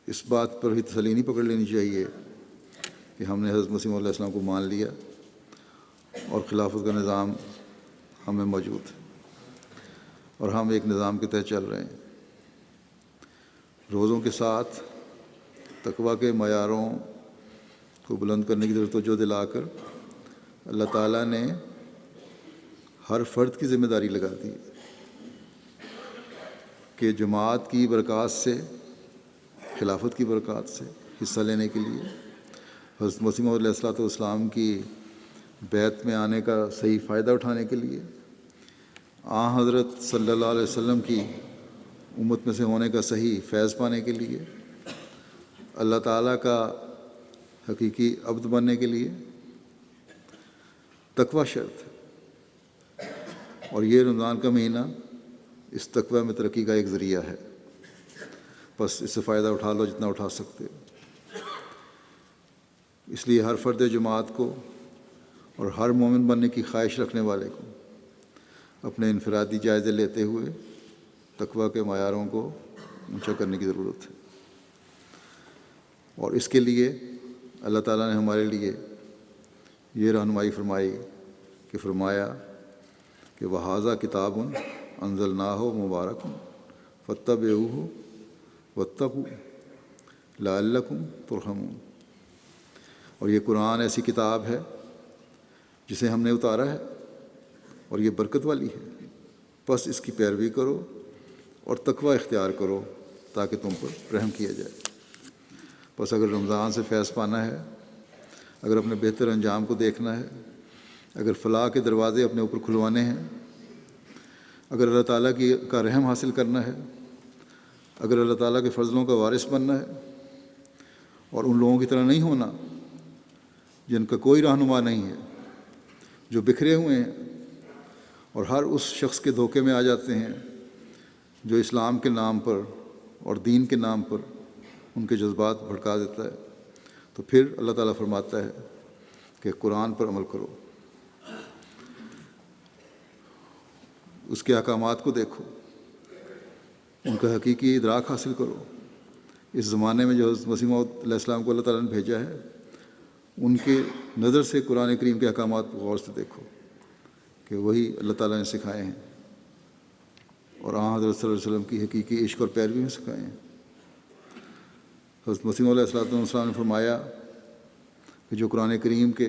اس بات پر ہی تسلی نہیں پکڑ لینی چاہیے کہ ہم نے حضرت مسیح علیہ السلام کو مان لیا اور خلافت کا نظام ہمیں موجود ہے اور ہم ایک نظام کے تحت چل رہے ہیں۔ روزوں کے ساتھ تقویٰ کے معیاروں کو بلند کرنے کی ضرورت توجہ دلا کر اللہ تعالیٰ نے ہر فرد کی ذمہ داری لگا دی کہ جماعت کی برکات سے، خلافت کی برکات سے حصہ لینے کے لیے، حضرت مسیح علیہ السلام کی بیعت میں آنے کا صحیح فائدہ اٹھانے کے لیے، آن حضرت صلی اللہ علیہ وسلم کی امت میں سے ہونے کا صحیح فیض پانے کے لیے، اللہ تعالیٰ کا حقیقی عبد بننے کے لیے تقویٰ شرط ہے، اور یہ رمضان کا مہینہ اس تقویٰ میں ترقی کا ایک ذریعہ ہے۔ بس اس سے فائدہ اٹھا لو جتنا اٹھا سکتے ہو۔ اس لیے ہر فرد جماعت کو اور ہر مومن بننے کی خواہش رکھنے والے کو اپنے انفرادی جائزے لیتے ہوئے تقویٰ کے معیاروں کو اونچا کرنے کی ضرورت ہے، اور اس کے لیے اللہ تعالیٰ نے ہمارے لیے یہ رہنمائی فرمایا کہ وَهَذَا كِتَابٌ أَنزَلْنَاهُ مُبَارَكٌ فَاتَّبِعُوهُ وَاتَّقُوا لَعَلَّكُمْ تُرْحَمُونَ۔ اور یہ قرآن ایسی کتاب ہے جسے ہم نے اتارا ہے اور یہ برکت والی ہے، بس اس کی پیروی کرو اور تقویٰ اختیار کرو تاکہ تم پر رحم کیا جائے۔ بس اگر رمضان سے فیض پانا ہے، اگر اپنے بہتر انجام کو دیکھنا ہے، اگر فلاح کے دروازے اپنے اوپر کھلوانے ہیں، اگر اللہ تعالیٰ کا رحم حاصل کرنا ہے، اگر اللہ تعالیٰ کے فضلوں کا وارث بننا ہے، اور ان لوگوں کی طرح نہیں ہونا جن کا کوئی رہنما نہیں ہے، جو بکھرے ہوئے ہیں اور ہر اس شخص کے دھوکے میں آ جاتے ہیں جو اسلام کے نام پر اور دین کے نام پر ان کے جذبات بھڑکا دیتا ہے، تو پھر اللہ تعالیٰ فرماتا ہے کہ قرآن پر عمل کرو، اس کے احکامات کو دیکھو، ان کا حقیقی ادراک حاصل کرو۔ اس زمانے میں جو حضرت مسیح موعود علیہ السلام کو اللہ تعالیٰ نے بھیجا ہے، ان کے نظر سے قرآن کریم کے احکامات کو غور سے دیکھو کہ وہی اللہ تعالیٰ نے سکھائے ہیں اور حضرت صلی اللہ علیہ وسلم کی حقیقی عشق اور پیروی میں سکھائے ہیں۔ حضرت مسیح موعود علیہ السلام نے فرمایا کہ جو قرآن کریم کے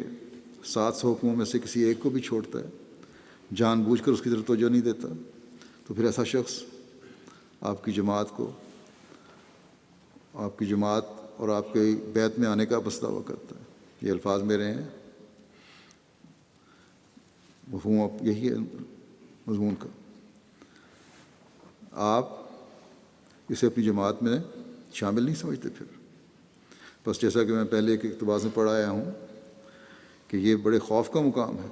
700 حکموں میں سے کسی ایک کو بھی چھوڑتا ہے، جان بوجھ کر اس کی طرف توجہ نہیں دیتا، تو پھر ایسا شخص آپ کی جماعت اور آپ کے بیت میں آنے کا بس دعویٰ کرتا ہے۔ یہ الفاظ میرے ہیں، مفہوم اب یہی ہے مضمون کا۔ آپ اسے اپنی جماعت میں شامل نہیں سمجھتے پھر، بس جیسا کہ میں پہلے ایک اقتباس میں پڑھ آیا ہوں کہ یہ بڑے خوف کا مقام ہے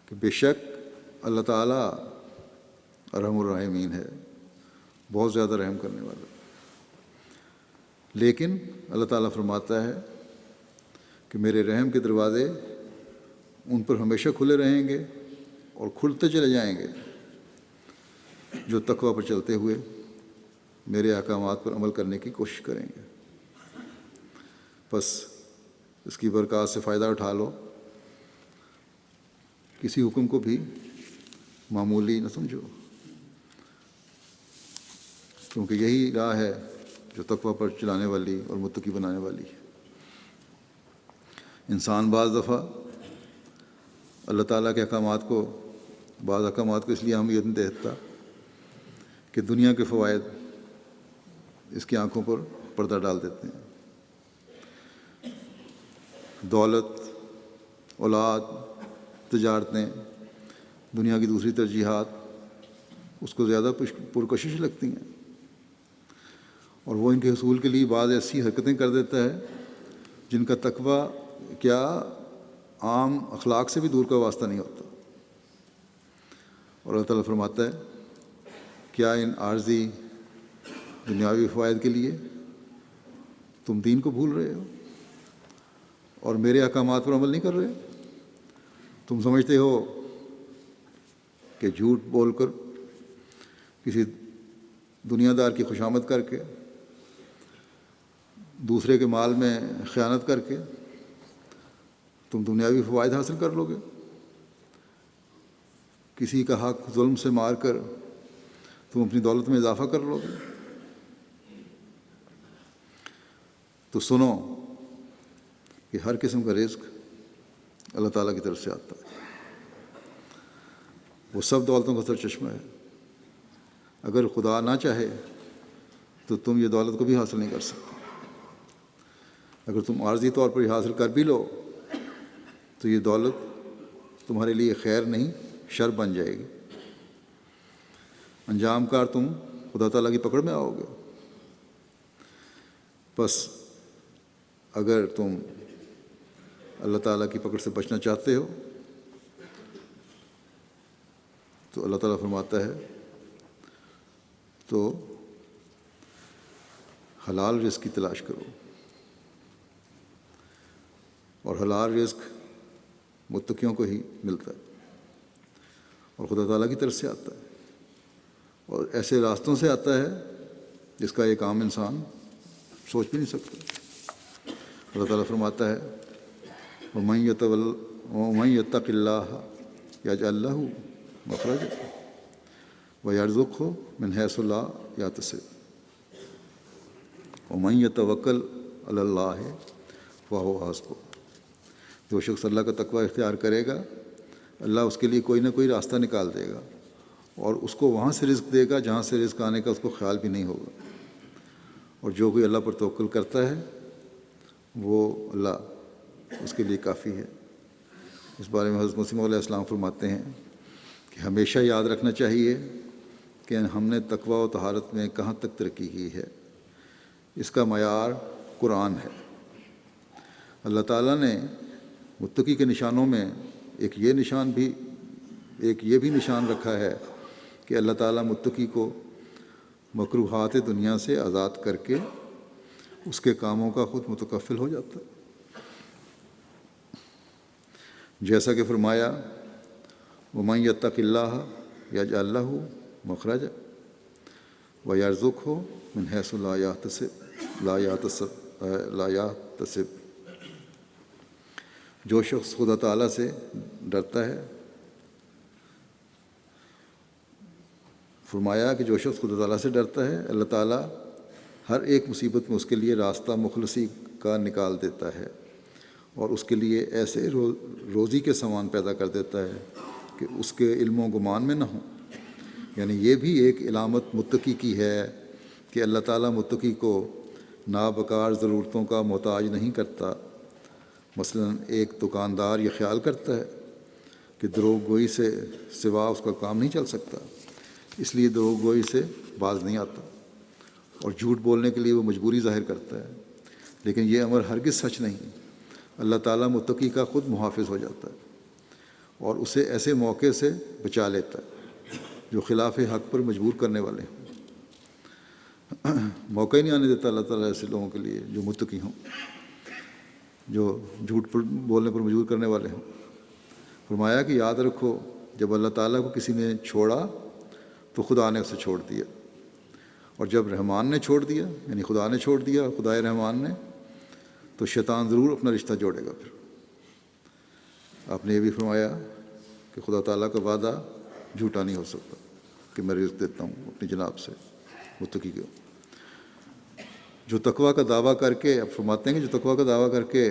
کہ بے شک اللہ تعالیٰ ارحم الراحمین ہے، بہت زیادہ رحم کرنے والا، لیکن اللہ تعالیٰ فرماتا ہے کہ میرے رحم کے دروازے ان پر ہمیشہ کھلے رہیں گے اور کھلتے چلے جائیں گے جو تقوی پر چلتے ہوئے میرے احکامات پر عمل کرنے کی کوشش کریں گے۔ بس اس کی برکات سے فائدہ اٹھا لو، کسی حکم کو بھی معمولی نہ سمجھو، کیونکہ یہی راہ ہے جو تقوی پر چلانے والی اور متقی بنانے والی ہے۔ انسان بعض دفعہ اللہ تعالیٰ کے بعض احکامات کو اس لیے اہمیت نہیں دیتا کہ دنیا کے فوائد اس کی آنکھوں پر پردہ ڈال دیتے ہیں۔ دولت، اولاد، تجارتیں، دنیا کی دوسری ترجیحات اس کو زیادہ پرکشش لگتی ہیں، اور وہ ان کے حصول کے لیے بعض ایسی حرکتیں کر دیتا ہے جن کا تقوی کیا عام اخلاق سے بھی دور کا واسطہ نہیں ہوتا۔ اور اللہ تعالیٰ فرماتا ہے کیا ان عارضی دنیاوی فوائد کے لیے تم دین کو بھول رہے ہو اور میرے احکامات پر عمل نہیں کر رہے؟ تم سمجھتے ہو کہ جھوٹ بول کر، کسی دنیا دار کی خوشامد کر کے، دوسرے کے مال میں خیانت کر کے تم دنیاوی فوائد حاصل کر لو گے؟ کسی کا حق ظلم سے مار کر تم اپنی دولت میں اضافہ کر لو گے؟ تو سنو کہ ہر قسم کا رزق اللہ تعالیٰ کی طرف سے آتا ہے، وہ سب دولتوں کا سرچشمہ ہے۔ اگر خدا نہ چاہے تو تم یہ دولت کو بھی حاصل نہیں کر سکتے۔ اگر تم عارضی طور پر یہ حاصل کر بھی لو تو یہ دولت تمہارے لیے خیر نہیں، شر بن جائے گی۔ انجام کار تم خدا تعالیٰ کی پکڑ میں آؤ گے۔ بس اگر تم اللہ تعالیٰ کی پکڑ سے بچنا چاہتے ہو تو اللہ تعالیٰ فرماتا ہے تو حلال رزق کی تلاش کرو، اور حلال رزق متقیوں کو ہی ملتا ہے اور خدا تعالیٰ کی طرف سے آتا ہے، اور ایسے راستوں سے آتا ہے جس کا ایک عام انسان سوچ بھی نہیں سکتا۔ اللہ تعالیٰ فرماتا ہے وَمَن يَتَّقِ اللَّهَ يَجْعَل لَّهُ مَخْرَجًا وَيَرْزُقْهُ مِنْ حَيْثُ لَا يَحْتَسِبُ وَمَن يَتَوَكَّلْ عَلَى اللَّهِ فَهُوَ حَسْبُهُ۔ جو شخص اللہ کا تقوی اختیار کرے گا، اللہ اس کے لیے کوئی نہ کوئی راستہ نکال دے گا اور اس کو وہاں سے رزق دے گا جہاں سے رزق آنے کا اس کو خیال بھی نہیں ہوگا۔ اور جو کوئی اللہ پر توکل کرتا ہے وہ اللہ اس کے لیے کافی ہے۔ اس بارے میں حضرت مسیح موعود علیہ السلام فرماتے ہیں کہ ہمیشہ یاد رکھنا چاہیے کہ ہم نے تقوی و طہارت میں کہاں تک ترقی کی ہے۔ اس کا معیار قرآن ہے۔ اللہ تعالیٰ نے متقی کے نشانوں میں ایک یہ بھی نشان رکھا ہے کہ اللہ تعالیٰ متقی کو مکروہات دنیا سے آزاد کر کے اس کے کاموں کا خود متکفل ہو جاتا ہے، جیسا کہ فرمایا وَمَن يَتَّقِ اللَّهَ يَجْعَل لَّهُ مَخْرَجًا وَيَرْزُقْهُ مِنْ حَيْثُ لَا يَحْتَسِبُ۔ جو شخص خدا تعالیٰ سے ڈرتا ہے، فرمایا کہ جو شخص خدا تعالیٰ سے ڈرتا ہے، اللہ تعالیٰ ہر ایک مصیبت میں اس کے لیے راستہ مخلصی کا نکال دیتا ہے اور اس کے لیے ایسے روزی کے سامان پیدا کر دیتا ہے کہ اس کے علم و گمان میں نہ ہوں۔ یعنی یہ بھی ایک علامت متقی کی ہے کہ اللہ تعالیٰ متقی کو نابکار ضرورتوں کا محتاج نہیں کرتا۔ مثلا ایک دکاندار یہ خیال کرتا ہے کہ دروغ گوئی سے سوا اس کا کام نہیں چل سکتا، اس لیے دروغ گوئی سے باز نہیں آتا اور جھوٹ بولنے کے لیے وہ مجبوری ظاہر کرتا ہے، لیکن یہ امر ہرگز سچ نہیں۔ اللہ تعالیٰ متقی کا خود محافظ ہو جاتا ہے اور اسے ایسے موقع سے بچا لیتا ہے جو خلاف حق پر مجبور کرنے والے ہیں۔ موقع ہی نہیں آنے دیتا اللہ تعالیٰ ایسے لوگوں کے لیے جو متقی ہوں، جو جھوٹ بولنے پر مجبور کرنے والے ہوں۔ فرمایا کہ یاد رکھو جب اللہ تعالیٰ کو کسی نے چھوڑا تو خدا نے اسے چھوڑ دیا، اور جب رحمان نے چھوڑ دیا یعنی خدا نے چھوڑ دیا، خدائے رحمان نے، تو شیطان ضرور اپنا رشتہ جوڑے گا۔ پھر آپ نے یہ بھی فرمایا کہ خدا تعالیٰ کا وعدہ جھوٹا نہیں ہو سکتا کہ میں رزق دیتا ہوں اپنی جناب سے متقی کو۔ جو تقویٰ کا دعویٰ کر کے، اب فرماتے ہیں کہ جو تقویٰ کا دعویٰ کر کے،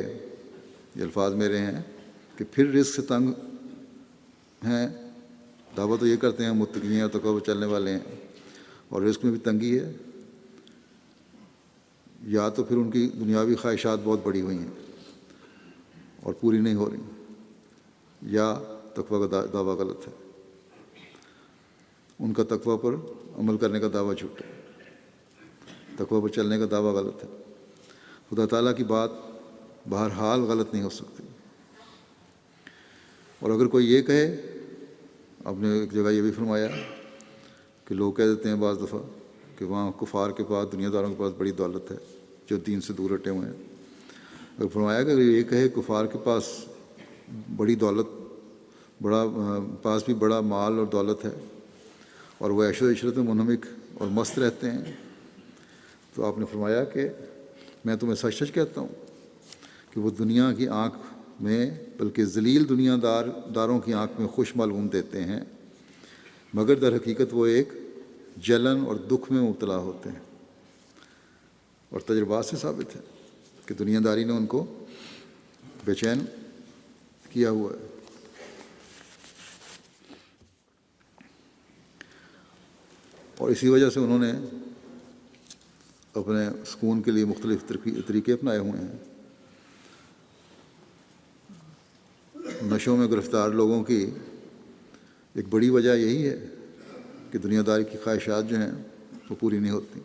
یہ الفاظ میرے ہیں کہ پھر رزق سے تنگ ہیں، دعویٰ تو یہ کرتے ہیں متقی ہیں اور تقویٰ پر چلنے والے ہیں، اور رزق میں بھی تنگی ہے، یا تو پھر ان کی دنیاوی خواہشات بہت بڑی ہوئی ہیں اور پوری نہیں ہو رہی، یا تقویٰ کا دعویٰ غلط ہے، ان کا تقویٰ پر عمل کرنے کا دعویٰ جھوٹا ہے، تقویٰ پر چلنے کا دعویٰ غلط ہے۔ خدا تعالیٰ کی بات بہرحال غلط نہیں ہو سکتی۔ اور اگر کوئی یہ کہے، آپ نے ایک جگہ یہ بھی فرمایا کہ لوگ کہہ دیتے ہیں بعض دفعہ کہ وہاں کفار کے پاس، دنیا داروں کے پاس بڑی دولت ہے جو دین سے دور ہٹے ہوئے ہیں۔ اگر فرمایا کہ اگر یہ کہے کفار کے پاس بڑی دولت، پاس بھی بڑا مال اور دولت ہے اور وہ عیش و عشرت میں منہمک اور مست رہتے ہیں، تو آپ نے فرمایا کہ میں تمہیں سچ سچ کہتا ہوں کہ وہ دنیا کی آنکھ میں، بلکہ ذلیل دنیا داروں کی آنکھ میں خوش معلوم دیتے ہیں، مگر در حقیقت وہ ایک جلن اور دکھ میں مبتلا ہوتے ہیں۔ اور تجربات سے ثابت ہے کہ دنیا داری نے ان کو بے چین کیا ہوا ہے۔ اور اسی وجہ سے انہوں نے اپنے سکون کے لیے مختلف طریقے اپنائے ہوئے ہیں۔ نشوں میں گرفتار لوگوں کی ایک بڑی وجہ یہی ہے کہ دنیا داری کی خواہشات جو ہیں وہ پوری نہیں ہوتی،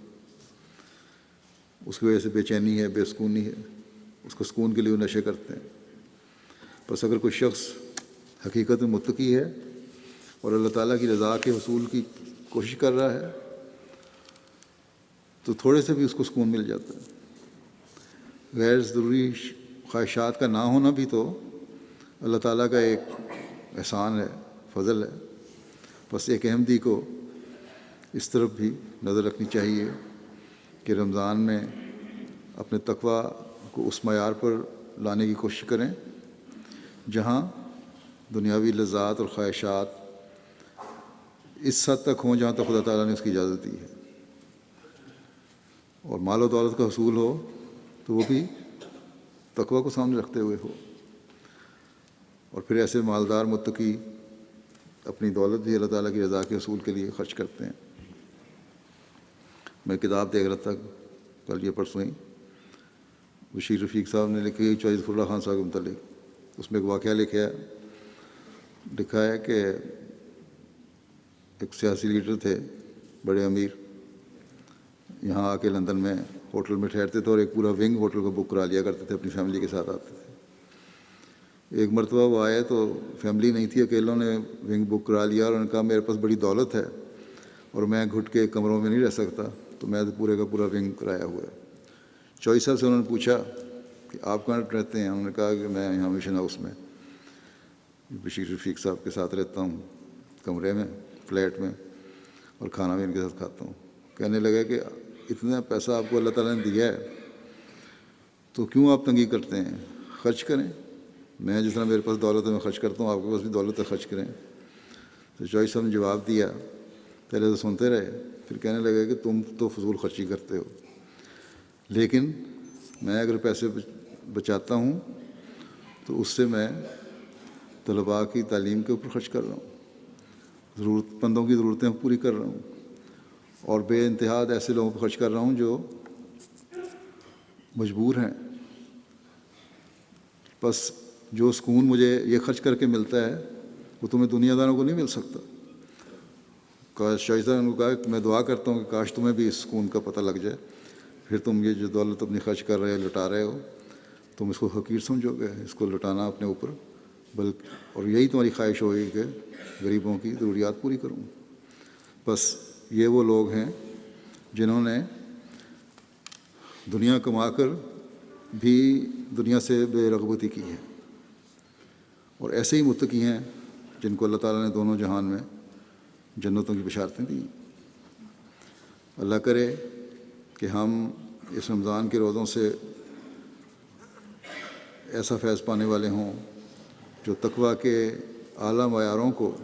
اس کی وجہ سے بے چینی ہے، بے سکونی ہے، اس کو سکون کے لیے وہ نشے کرتے ہیں۔ بس اگر کوئی شخص حقیقت میں متقی ہے اور اللہ تعالیٰ کی رضا کے حصول کی کوشش کر رہا ہے تو تھوڑے سے بھی اس کو سکون مل جاتا ہے۔ غیر ضروری خواہشات کا نہ ہونا بھی تو اللہ تعالیٰ کا ایک احسان ہے، فضل ہے۔ بس ایک احمدی کو اس طرف بھی نظر رکھنی چاہیے کہ رمضان میں اپنے تقویٰ کو اس معیار پر لانے کی کوشش کریں جہاں دنیاوی لذات اور خواہشات اس حد تک ہوں جہاں تک خدا تعالیٰ نے اس کی اجازت دی ہے، اور مال و دولت کا حصول ہو تو وہ بھی تقویٰ کو سامنے رکھتے ہوئے ہو۔ اور پھر ایسے مالدار متقی اپنی دولت بھی اللہ تعالیٰ کی رضا کے حصول کے لیے خرچ کرتے ہیں۔ میں کتاب دیکھ رہا تھا کل یہ پرسوں ہی، بشیر رفیق صاحب نے لکھی چوہدری ظفر اللہ خان صاحب کے متعلق. اس میں ایک واقعہ لکھا ہے کہ ایک سیاسی لیڈر تھے بڑے امیر، یہاں آ کے لندن میں ہوٹل میں ٹھہرتے تھے اور ایک پورا ونگ ہوٹل کو بک کرا لیا کرتے تھے، اپنی فیملی کے ساتھ آتے تھے. ایک مرتبہ وہ آئے تو فیملی نہیں تھی، اکیلوں نے ونگ بک کرا لیا اور انہوں نے کہا میرے پاس بڑی دولت ہے اور میں گھٹ کے کمروں میں نہیں رہ سکتا، تو میں تو پورے کا پورا ونگ کرایا ہوا ہے. چوہدری صاحب سے انہوں نے پوچھا کہ آپ کہاں رہتے ہیں؟ انہوں نے کہا کہ میں یہاں مشن ہاؤس میں بشیر رفیق صاحب کے ساتھ رہتا ہوں، کمرے میں، فلیٹ میں، اور کھانا بھی ان کے ساتھ کھاتا ہوں. کہنے لگا کہ اتنا پیسہ آپ کو اللہ تعالیٰ نے دیا ہے تو کیوں آپ تنگی کرتے ہیں؟ خرچ کریں. میں جس طرح میرے پاس دولت ہے میں خرچ کرتا ہوں، آپ کے پاس بھی دولت ہے، خرچ کریں. تو چوہدری صاحب نے جواب دیا، پہلے تو سنتے رہے، پھر کہنے لگے کہ تم تو فضول خرچی کرتے ہو، لیکن میں اگر پیسے بچاتا ہوں تو اس سے میں طلباء کی تعلیم کے اوپر خرچ کر رہا ہوں، ضرورت مندوں کی ضرورتیں پوری کر رہا ہوں، اور بے انتہا ایسے لوگوں پہ خرچ کر رہا ہوں جو مجبور ہیں. بس جو سکون مجھے یہ خرچ کر کے ملتا ہے وہ تمہیں دنیا داروں کو نہیں مل سکتا. شاہزادہ نے کہا کہ میں دعا کرتا ہوں کہ کاش تمہیں بھی اس سکون کا پتہ لگ جائے، پھر تم یہ جو دولت اپنی خرچ کر رہے ہو، لٹا رہے ہو، تم اس کو حقیر سمجھو گے، اس کو لٹانا اپنے اوپر، بلکہ اور یہی تمہاری خواہش ہوگی کہ غریبوں کی ضروریات پوری کروں. بس یہ وہ لوگ ہیں جنہوں نے دنیا کما کر بھی دنیا سے بے رغبتی کی ہے، اور ایسے ہی متقی ہیں جن کو اللہ تعالیٰ نے دونوں جہان میں جنتوں کی بشارتیں دیں. اللہ کرے کہ ہم اس رمضان کے روزوں سے ایسا فیض پانے والے ہوں جو تقویٰ کے اعلیٰ معیاروں کو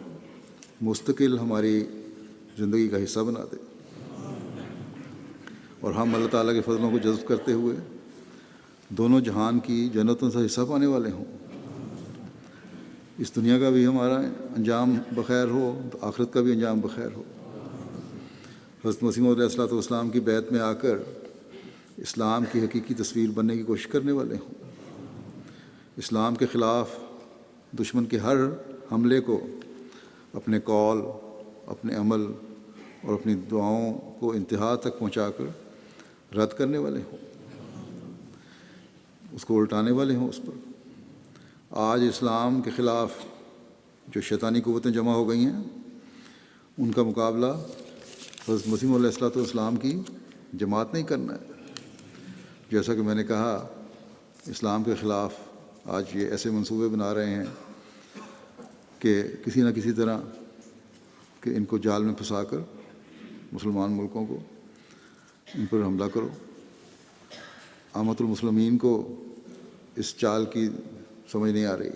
مستقل ہماری زندگی کا حصہ بنا دے، اور ہم اللہ تعالیٰ کے فضلوں کو جذب کرتے ہوئے دونوں جہان کی جنتوں سے حصہ پانے والے ہوں. اس دنیا کا بھی ہمارا انجام بخیر ہو تو آخرت کا بھی انجام بخیر ہو. حضرت مسیح موعود علیہ السلام کی بیعت میں آ کر اسلام کی حقیقی تصویر بننے کی کوشش کرنے والے ہوں. اسلام کے خلاف دشمن کے ہر حملے کو اپنے قول، اپنے عمل اور اپنی دعاؤں کو انتہا تک پہنچا کر رد کرنے والے ہوں، اس کو الٹانے والے ہوں اس پر. آج اسلام کے خلاف جو شیطانی قوتیں جمع ہو گئی ہیں ان کا مقابلہ حضرت مسیح موعود علیہ السلام کی جماعت نہیں کرنا ہے. جیسا کہ میں نے کہا، اسلام کے خلاف آج یہ ایسے منصوبے بنا رہے ہیں کہ کسی نہ کسی طرح کہ ان کو جال میں پھنسا کر مسلمان ملکوں کو ان پر حملہ کرو. عامۃ المسلمین کو اس چال کی سمجھ نہیں آ رہی،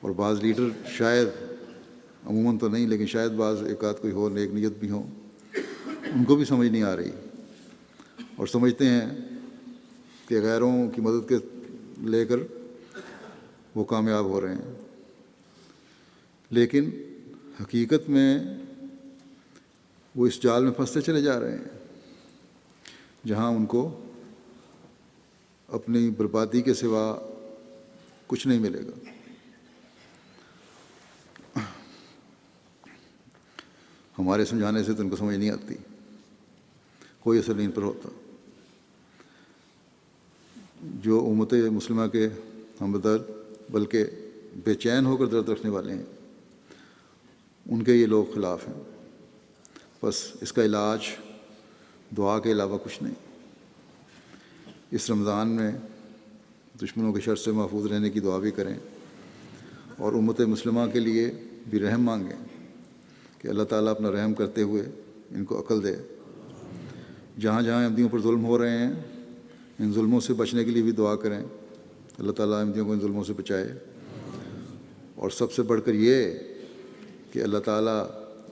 اور بعض لیڈر شاید، عموماً تو نہیں لیکن شاید بعض ایک آدھ کوئی ہو نیک نیت بھی ہوں، ان کو بھی سمجھ نہیں آ رہی، اور سمجھتے ہیں کہ غیروں کی مدد کے لے کر وہ کامیاب ہو رہے ہیں. لیکن حقیقت میں وہ اس جال میں پھنستے چلے جا رہے ہیں جہاں ان کو اپنی بربادی کے سوا کچھ نہیں ملے گا. ہمارے سمجھانے سے تو ان کو سمجھ نہیں آتی، کوئی اثر نہیں ان پر ہوتا. جو امت مسلمہ کے ہمدرد بلکہ بے چین ہو کر درد رکھنے والے ہیں، ان کے یہ لوگ خلاف ہیں. بس اس کا علاج دعا کے علاوہ کچھ نہیں. اس رمضان میں دشمنوں کے شر سے محفوظ رہنے کی دعا بھی کریں، اور امت مسلمہ کے لیے بھی رحم مانگیں کہ اللہ تعالیٰ اپنا رحم کرتے ہوئے ان کو عقل دے. جہاں جہاں احمدیوں پر ظلم ہو رہے ہیں ان ظلموں سے بچنے کے لیے بھی دعا کریں، اللہ تعالیٰ احمدیوں کو ان ظلموں سے بچائے. اور سب سے بڑھ کر یہ کہ اللہ تعالیٰ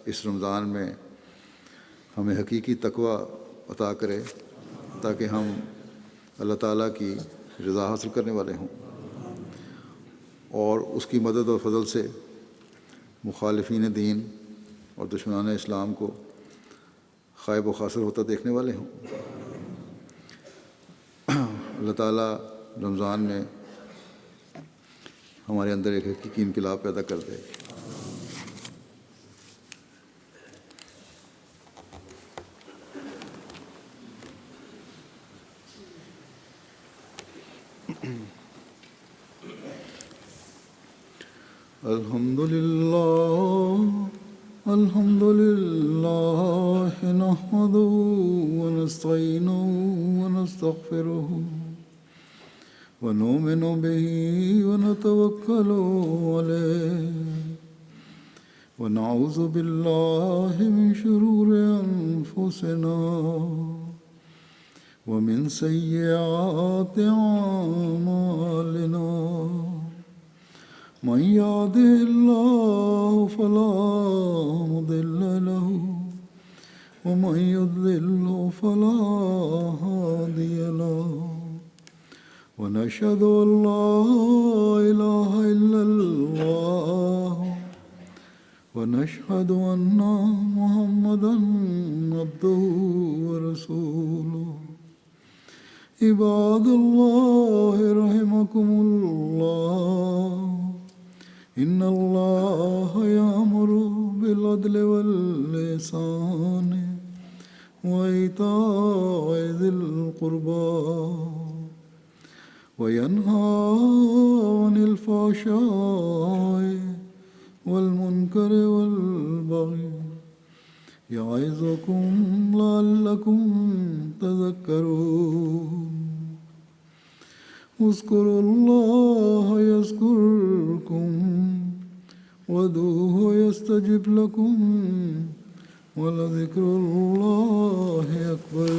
اس رمضان میں ہمیں حقیقی تقویٰ عطا کرے تاکہ ہم اللہ تعالیٰ کی رضا حاصل کرنے والے ہوں، اور اس کی مدد اور فضل سے مخالفین دین اور دشمنان اسلام کو خائب و خاسر ہوتا دیکھنے والے ہوں. اللہ تعالیٰ رمضان میں ہمارے اندر ایک حقیقی انقلاب پیدا کر دے. الحمد لله نحمده ونستعينه ونستغفره ونؤمن به ونتوكل عليه ونعوذ بالله من شرور أنفسنا ومن سيئات أعمالنا. من يهده الله فلا مضل له ومن يضلل فلا هادي له. ونشهد أن لا إله إلا الله ونشهد أن محمدا عبده ورسوله. عباد الله رحمكم الله إن الله يأمر بالعدل والإحسان وإيتاء ذي القربى وينهى عن الفحشاء والمنكر والبغي يعظكم لعلكم تذكرون. اذكروا الله يذكركم وادعوه يستجب لكم ولذكر الله أكبر.